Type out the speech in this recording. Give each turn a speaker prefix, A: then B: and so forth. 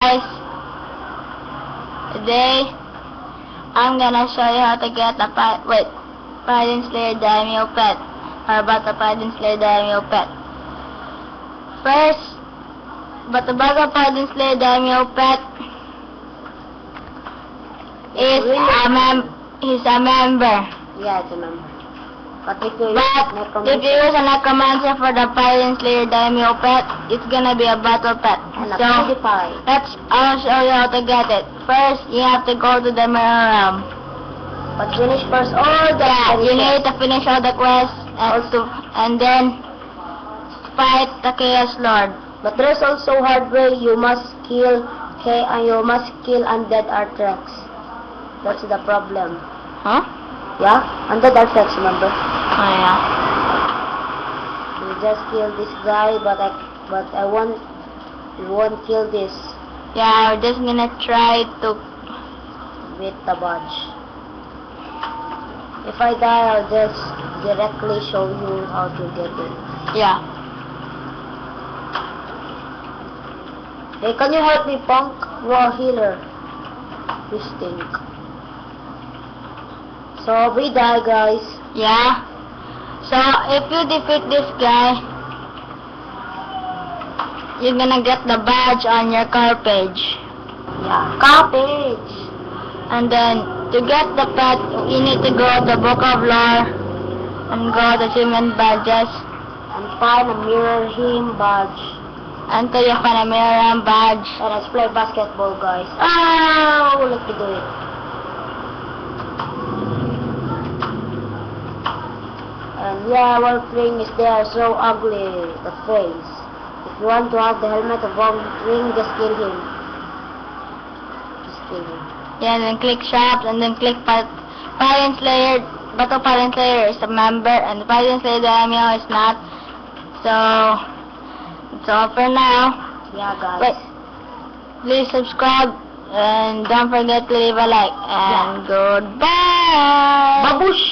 A: Guys, today I'm gonna show you how to get a Paladin Slayer Daimyo pet, or Bata Paladin Slayer Daimyo pet. First, Bata Paladin Slayer Daimyo pet is he's a member.
B: Yeah, it's a member. But if you
A: use a necromancer for the Paladin Slayer Daimyo pet, it's gonna be a battle pet. So, I'll show you how to get it. First, you have to go to the mirror realm.
B: But finish first all the
A: you need to finish all the quests and then fight the Chaos Lord.
B: But there's also hard way. You must kill undead Arthrex. That's the problem.
A: Huh?
B: Yeah, undead Arthrex, remember?
A: Oh yeah.
B: You just kill this guy, but I won't kill this.
A: Yeah, we're just gonna try to
B: beat the badge. If I die, I'll just directly show you how to get it.
A: Yeah.
B: Hey, can you help me, Punk? Raw healer. You stink. So we die, guys.
A: Yeah. So if you defeat this guy, you're gonna get the badge on your car page.
B: Yeah, car page.
A: And then to get the pet, you need to go to the Book of Lore and go to Achievement Badges
B: And find a mirror him badge.
A: until you find a mirror badge.
B: And let's play basketball, guys. Oh, let me do it. And yeah, Wolf Ring is there, so ugly, the face. If you want to have the helmet of Wolf Ring, just kill him. Just kill him.
A: Yeah, and then click shops and then click Paladin Slayer. Battle Paladin Slayer is a member and Paladin Slayer Daimyo is not. So, it's all for now.
B: Yeah, guys.
A: But please subscribe and don't forget to leave a like. And goodbye.
B: Babush!